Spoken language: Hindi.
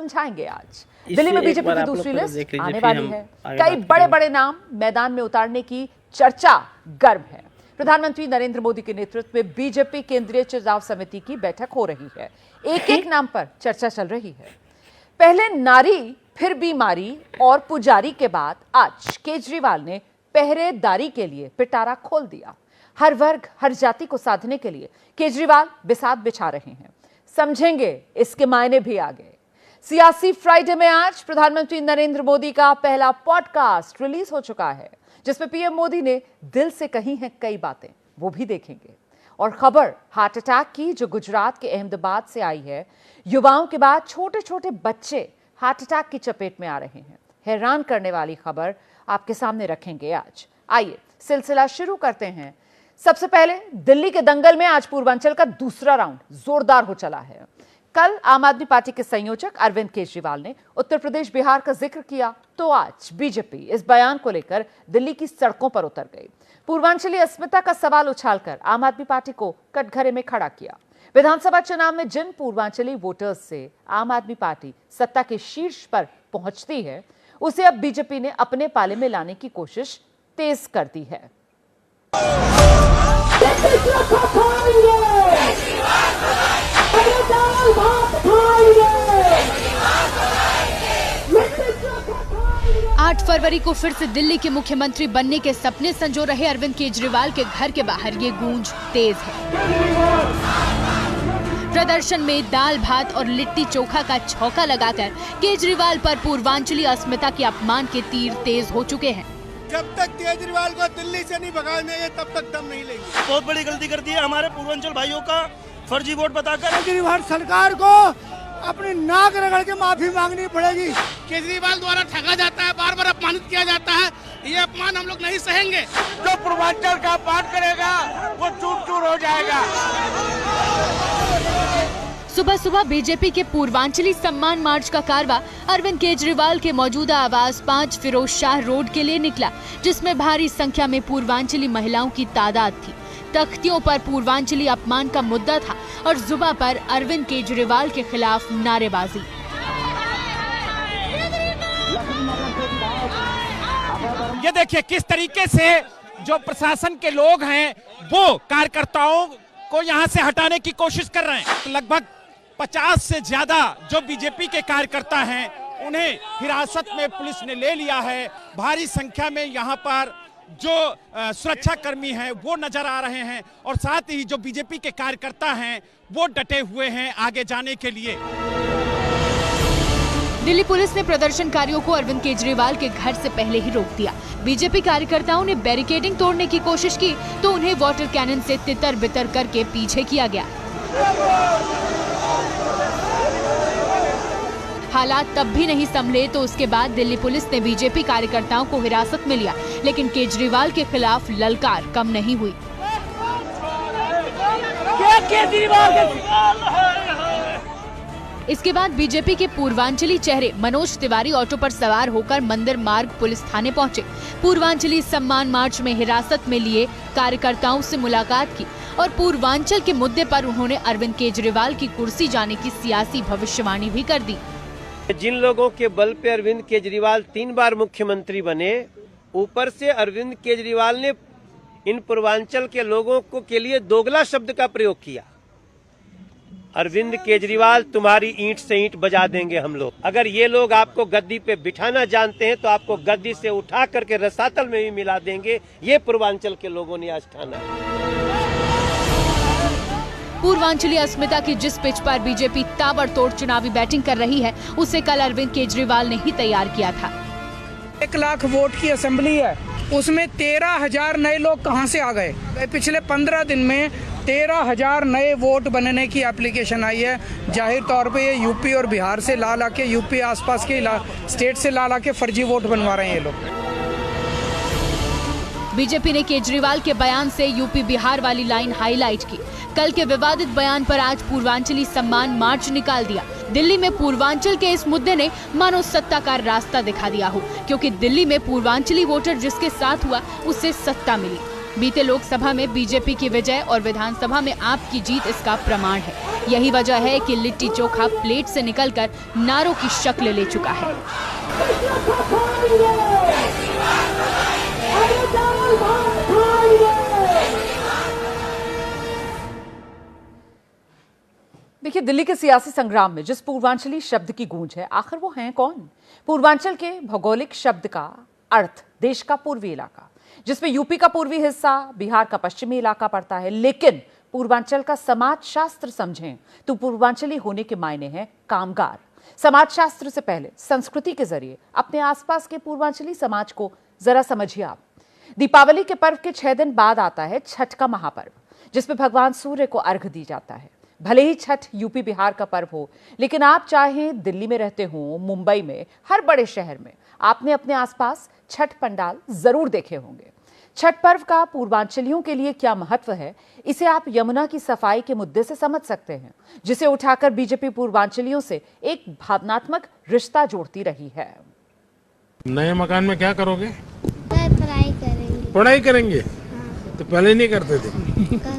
समझाएंगे आज। दिल्ली में बीजेपी की दूसरी लिस्ट आने वाली है। कई बड़े बड़े नाम मैदान में उतारने की चर्चा गर्म है। प्रधानमंत्री नरेंद्र मोदी के नेतृत्व में बीजेपी केंद्रीय चुनाव समिति की बैठक हो रही है। एक एक नाम पर चर्चा चल रही है। पहले नारी फिर बीमारी और पुजारी के बाद आज केजरीवाल ने पहरेदारी के लिए पिटारा खोल दिया। हर वर्ग हर जाति को साधने के लिए केजरीवाल बिसात बिछा रहे हैं। समझेंगे इसके मायने भी आगे। सियासी फ्राइडे में आज प्रधानमंत्री नरेंद्र मोदी का पहला पॉडकास्ट रिलीज हो चुका है, जिसमें पीएम मोदी ने दिल से कही हैं कई बातें, वो भी देखेंगे। और खबर हार्ट अटैक की जो गुजरात के अहमदाबाद से आई है। युवाओं के बाद छोटे छोटे बच्चे हार्ट अटैक की चपेट में आ रहे हैं। हैरान करने वाली खबर आपके सामने रखेंगे आज। आइए सिलसिला शुरू करते हैं। सबसे पहले दिल्ली के दंगल में आज पूर्वांचल का दूसरा राउंड जोरदार हो चला है। कल आम आदमी पार्टी के संयोजक अरविंद केजरीवाल ने उत्तर प्रदेश बिहार का जिक्र किया, तो आज बीजेपी इस बयान को लेकर दिल्ली की सड़कों पर उतर गई। पूर्वांचली अस्मिता का सवाल उछालकर आम आदमी पार्टी को कटघरे में खड़ा किया। विधानसभा चुनाव में जिन पूर्वांचली वोटर्स से आम आदमी पार्टी सत्ता के शीर्ष पर पहुंचती है, उसे अब बीजेपी ने अपने पाले में लाने की कोशिश तेज कर दी है। 8 फरवरी को फिर से दिल्ली के मुख्यमंत्री बनने के सपने संजो रहे अरविंद केजरीवाल के घर के बाहर ये गूंज तेज है। प्रदर्शन में दाल भात और लिट्टी चोखा का छौका लगाकर केजरीवाल पर पूर्वांचली अस्मिता के अपमान के तीर तेज हो चुके हैं। जब तक केजरीवाल को दिल्ली से नहीं भगाएंगे तब तक दम नहीं लेंगे। बहुत बड़ी गलती कर दी है हमारे पूर्वांचल भाइयों का फर्जी वोट बताकर। केजरीवाल सरकार को अपनी नाक रगड़ के माफी मांगनी पड़ेगी। केजरीवाल द्वारा ठगा जाता है, बार बार अपमानित किया जाता है, ये अपमान हम लोग नहीं सहेंगे। जो पूर्वांचल का अपमान करेगा वो चूर चूर हो जाएगा। सुबह सुबह बीजेपी के पूर्वांचली सम्मान मार्च का कारवा अरविंद केजरीवाल के मौजूदा आवास 5 फिरोज शाह रोड के लिए निकला, जिसमें भारी संख्या में पूर्वांचली महिलाओं की तादाद थी। तख्तियों पर पूर्वांचली अपमान का मुद्दा था और जुबा पर अरविंद केजरीवाल के खिलाफ नारेबाजी। ये देखिए किस तरीके से जो प्रशासन के लोग हैं वो कार्यकर्ताओं को यहाँ से हटाने की कोशिश कर रहे हैं। लगभग 50 से ज्यादा जो बीजेपी के कार्यकर्ता हैं उन्हें हिरासत में पुलिस ने ले लिया है। भारी संख्या में यहाँ पर जो सुरक्षा कर्मी हैं वो नजर आ रहे हैं और साथ ही जो बीजेपी के कार्यकर्ता हैं वो डटे हुए हैं आगे जाने के लिए। दिल्ली पुलिस ने प्रदर्शनकारियों को अरविंद केजरीवाल के घर से पहले ही रोक दिया। बीजेपी कार्यकर्ताओं ने बैरिकेडिंग तोड़ने की कोशिश की तो उन्हें वाटर कैनन से तितर बितर करके पीछे किया गया। हालात तब भी नहीं संभले तो उसके बाद दिल्ली पुलिस ने बीजेपी कार्यकर्ताओं को हिरासत में लिया, लेकिन केजरीवाल के खिलाफ ललकार कम नहीं हुई। इसके बाद बीजेपी के पूर्वांचली चेहरे मनोज तिवारी ऑटो पर सवार होकर मंदिर मार्ग पुलिस थाने पहुंचे। पूर्वांचली सम्मान मार्च में हिरासत में लिए कार्यकर्ताओं से मुलाकात की और पूर्वांचल के मुद्दे पर उन्होंने अरविंद केजरीवाल की कुर्सी जाने की सियासी भविष्यवाणी भी कर दी। जिन लोगों के बल पे अरविंद केजरीवाल 3 बार मुख्यमंत्री बने, ऊपर से अरविंद केजरीवाल ने इन पूर्वांचल के लोगों को के लिए दोगला शब्द का प्रयोग किया। अरविंद केजरीवाल तुम्हारी ईंट से ईंट बजा देंगे हम लोग। अगर ये लोग आपको गद्दी पे बिठाना जानते हैं तो आपको गद्दी से उठा करके रसातल में भी मिला देंगे। ये पूर्वांचल के लोगों ने आज ठाना है। पूर्वांचली अस्मिता की जिस पिच पर बीजेपी ताबड़तोड़ चुनावी बैटिंग कर रही है, उसे कल अरविंद केजरीवाल ने ही तैयार किया था। 1 लाख वोट की असेंबली है, उसमें 13,000 नए लोग कहां से आ गए? पिछले 15 दिन में 13,000 नए वोट बनने की एप्लीकेशन आई है। जाहिर तौर पे ये यूपी और बिहार से ला के, यूपी आसपास के स्टेट से ला के फर्जी वोट बनवा रहे हैं ये लोग। बीजेपी ने केजरीवाल के बयान से यूपी बिहार वाली लाइन हाईलाइट की। कल के विवादित बयान पर आज पूर्वांचली सम्मान मार्च निकाल दिया। दिल्ली में पूर्वांचल के इस मुद्दे ने मानो सत्ता का रास्ता दिखा दिया हो, क्योंकि दिल्ली में पूर्वांचली वोटर जिसके साथ हुआ उससे सत्ता मिली। बीते लोकसभा में बीजेपी की विजय और विधानसभा में आप की जीत इसका प्रमाण है। यही वजह है कि लिट्टी चोखा प्लेट से निकलकर नारों की शक्ल ले चुका है। देखिए, दिल्ली के सियासी संग्राम में जिस पूर्वांचली शब्द की गूंज है, आखिर वो हैं कौन? पूर्वांचल के भौगोलिक शब्द का अर्थ देश का पूर्वी इलाका, जिसमें यूपी का पूर्वी हिस्सा, बिहार का पश्चिमी इलाका पड़ता है। लेकिन पूर्वांचल का समाज शास्त्र समझें तो पूर्वांचली होने के मायने हैं कामगार। समाज शास्त्र से पहले संस्कृति के जरिए अपने आसपास के पूर्वांचली समाज को जरा समझिए आप। दीपावली के पर्व के 6 दिन बाद आता है छठ का महापर्व, जिसमें भगवान सूर्य को अर्घ्य दी जाता है। भले ही छठ यूपी बिहार का पर्व हो, लेकिन आप चाहें दिल्ली में रहते हो, मुंबई में, हर बड़े शहर में आपने अपने आसपास छठ पंडाल जरूर देखे होंगे। छठ पर्व का पूर्वांचलियों के लिए क्या महत्व है, इसे आप यमुना की सफाई के मुद्दे से समझ सकते हैं, जिसे उठाकर बीजेपी पूर्वांचलियों से एक भावनात्मक रिश्ता जोड़ती रही है। नए मकान में क्या करोगे? पढ़ाई करेंगे। पढ़ाई करेंगे? हाँ। तो पहले नहीं करते थे।